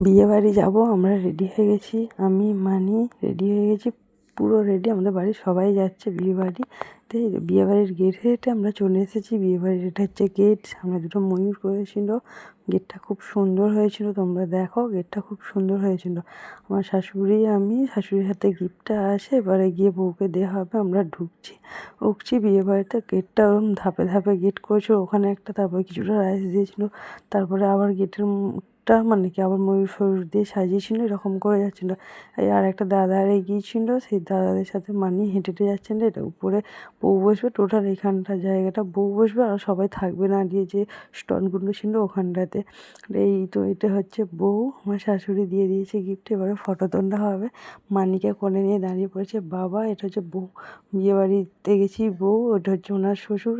বিয়েবাড়ি যাব, আমরা রেডি হয়ে গেছি। আমি মানি রেডি হয়ে গেছি, পুরো রেডি। আমাদের বাড়ির সবাই যাচ্ছে বিয়েবাড়িতে। বিয়েবাড়ির গেটে আমরা চলে এসেছি। বিয়েবাড়ির এটা হচ্ছে গেট। সামনে দুটো ময়ূর করেছিল। গেটটা খুব সুন্দর হয়েছিল, তোমরা দেখো। গেটটা খুব সুন্দর হয়েছিল। আমার শাশুড়ি, আমি, শাশুড়ির হাতে গিফটটা আসে, এবারে গিয়ে বউকে দেওয়া হবে। আমরা ঢুকছি বিয়েবাড়িতে। গেটটা ওরকম ধাপে ধাপে গেট করেছিল, ওখানে একটা, তারপরে কিছুটা রাইস দিয়েছিল, তারপরে আবার গেটের মানে কি আবার ময়ূর ফয়ূর দিয়ে সাজিয়েছিল, এরকম করে যাচ্ছিলো। এই আর একটা দাদা এগিয়েছিল, সেই দাদাদের সাথে মানিয়ে হেঁটে হেঁটে যাচ্ছেন। এটা উপরে বউ বসবে, টোটাল এখানটা জায়গাটা বউ বসবে, আর সবাই থাকবে না দিয়ে যে স্টলগুলো ছিল ওখানটাতে। এই তো এটা হচ্ছে বউ। আমার শাশুড়ি দিয়ে দিয়েছে গিফট। এবারে ফটো তোলা হবে। মানিকে কোলে নিয়ে দাঁড়িয়ে পড়েছে বাবা। এটা হচ্ছে বউ। বিয়েবাড়িতে গেছি বউ, ওটা হচ্ছে ওনার শ্বশুর।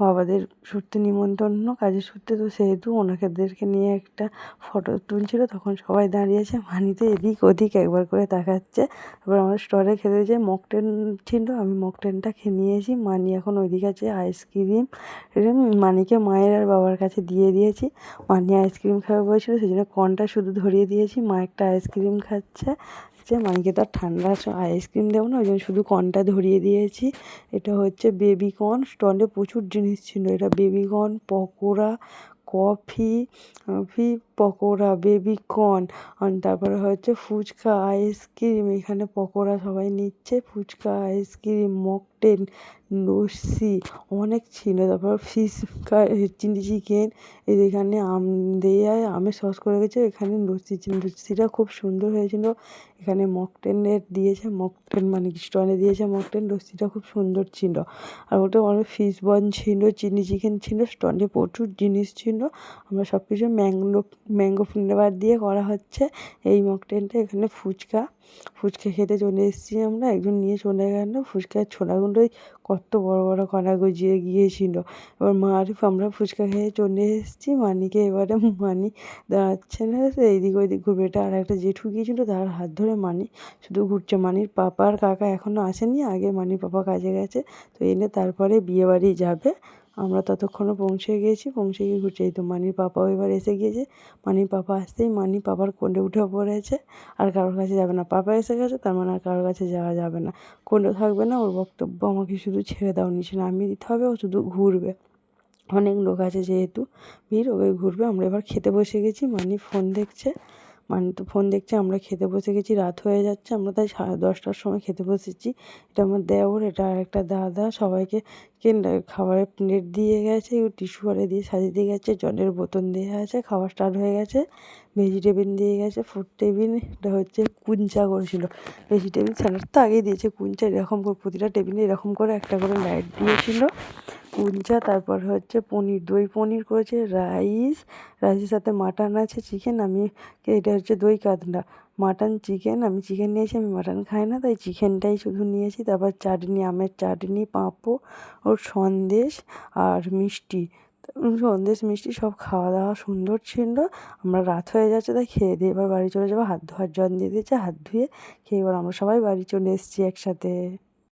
বাবাদের সূত্রে নিমন্ত্রণ, কাজের সূত্রে, তো সেহেতু ওনাদেরকে নিয়ে একটা ফটো তুলছিল। তখন সবাই দাঁড়িয়েছে, মানিতে এদিক ওদিক একবার করে তাকাচ্ছে। এবার আমার স্টলে খেতে যে মকটেল ছিল, আমি মকটেলটা খেয়ে নিয়েছি। মানি এখন ওইদিকে আছে আইসক্রিম। মানিকে মায়ের আর বাবার কাছে দিয়ে দিয়েছি। মানি আইসক্রিম খাবে বলছিল, সেই জন্য কর্নটা শুধু ধরিয়ে দিয়েছি। মা একটা আইসক্রিম খাচ্ছে। মানিকে তো আর ঠান্ডা আইসক্রিম দেবো না, ওই জন্য শুধু কর্নটা ধরিয়ে দিয়েছি। এটা হচ্ছে বেবিকর্ন। স্টলে প্রচুর জিনিস ছিল। এটা baby corn, pakora, coffee, pakora, baby corn, তারপরে হচ্ছে ফুচকা, আইসক্রিম। এখানে পকোড়া সবাই নিচ্ছে, ফুচকা, আইসক্রিম, মকটেল, লস্যি অনেক ছিল। তারপর ফিশ চিলি চিকেন। এখানে আম দিয়ে আমের সস করে গেছে। এখানে লস্যি ছিল, লস্যিটা খুব সুন্দর হয়েছিল। এখানে মকটেলের দিয়েছে, মকটেল মানে স্টলে দিয়েছে মকটেল। লস্যিটা খুব সুন্দর ছিল। আর ওটা অনেক ফিশ বন ছিল, চিলি চিকেন ছিল। স্টলে প্রচুর জিনিস ছিল। আমরা সব কিছু ম্যাঙ্গো ফ্লেভার দিয়ে করা হচ্ছে এই মকটেলটা। এখানে ফুচকা খেতে চলে এসেছি আমরা। একজন নিয়ে চলে গেল। ফুচকার ছোলাগুলোই কত বড় বড় কণা গজিয়ে গিয়েছিল। এবার আমরা ফুচকা খেয়ে চলে এসেছি। মানিকে এবারে মানি দাঁড়াচ্ছে না, এইদিক ওইদিক ঘুরবে। এটা আর একটা জেঠু গিয়েছিল, তার হাত ধরে মানি শুধু ঘুরছে। মানির পাপা আর কাকা এখনও আসেনি, আগে মানির পাপা কাজে গেছে, তো এনে তারপরে বিয়েবাড়ি যাবে। আমরা ততক্ষণে পৌঁছে গিয়েছি, পৌঁছে গিয়ে ঘুরছি। এই তো মানির পাপাও এবার এসে গিয়েছে। মানির পাপা আসতেই মানি পাপার কোলে উঠে পড়েছে। আর কারোর কাছে যাবে না। পাপা এসে গেছে, তার মানে আর কারোর কাছে যাওয়া যাবে না। কোলে থাকবে না। ওর বক্তব্য আমাকে শুধু ছেড়ে দাও, নিচে নামিয়ে দিতে হবে, ও শুধু ঘুরবে। অনেক লোক আছে যেহেতু ভিড়, ওকে ঘুরবে। আমরা এবার খেতে বসে গেছি। মানি ফোন দেখছে। আমরা খেতে বসে গেছি। রাত হয়ে যাচ্ছে, আমরা তাই 10:30টার সময় খেতে বসেছি। এটা আমার দেওর, এটা আর একটা দাদা। সবাইকে খাবারের প্লেট দিয়ে গেছে, টিস্যু করে দিয়ে সাজিয়ে দিয়ে গেছে, জলের বোতল দিয়ে আছে। খাওয়া স্টার্ট হয়ে গেছে। ভেজিটেবিল দিয়ে গেছে, ফুড টেবিল। এটা হচ্ছে কুঞ্চা করেছিল। ভেজিটেবিল স্যালাড তো আগেই দিয়েছে, কুঞ্চা এরকম করে প্রতিটা টেবিলে এরকম করে একটা করে লাইট দিয়েছিল। কুলচা, তারপর হচ্ছে পনির, দই পনির করেছে, রাইসের সাথে মাটন আছে, চিকেন। এটা হচ্ছে দই কাতলা, মাটন, চিকেন। আমি চিকেন নিয়েছি, আমি মাটন খাই না, তাই চিকেনটাই শুধু নিয়েছি। তারপর চাটনি, আমের চাটনি, পাঁপড়, সন্দেশ আর মিষ্টি। সন্দেশ মিষ্টি সব খাওয়া দাওয়া সুন্দর ছিল। আমরা রাত হয়ে যাচ্ছে, তাই খেয়ে দিয়ে এবার বাড়ি চলে যাবো। হাত ধোয়ার জল দিয়ে দিয়েছে, হাত ধুয়ে খেয়ে এবার আমরা সবাই বাড়ি চলে এসেছি একসাথে।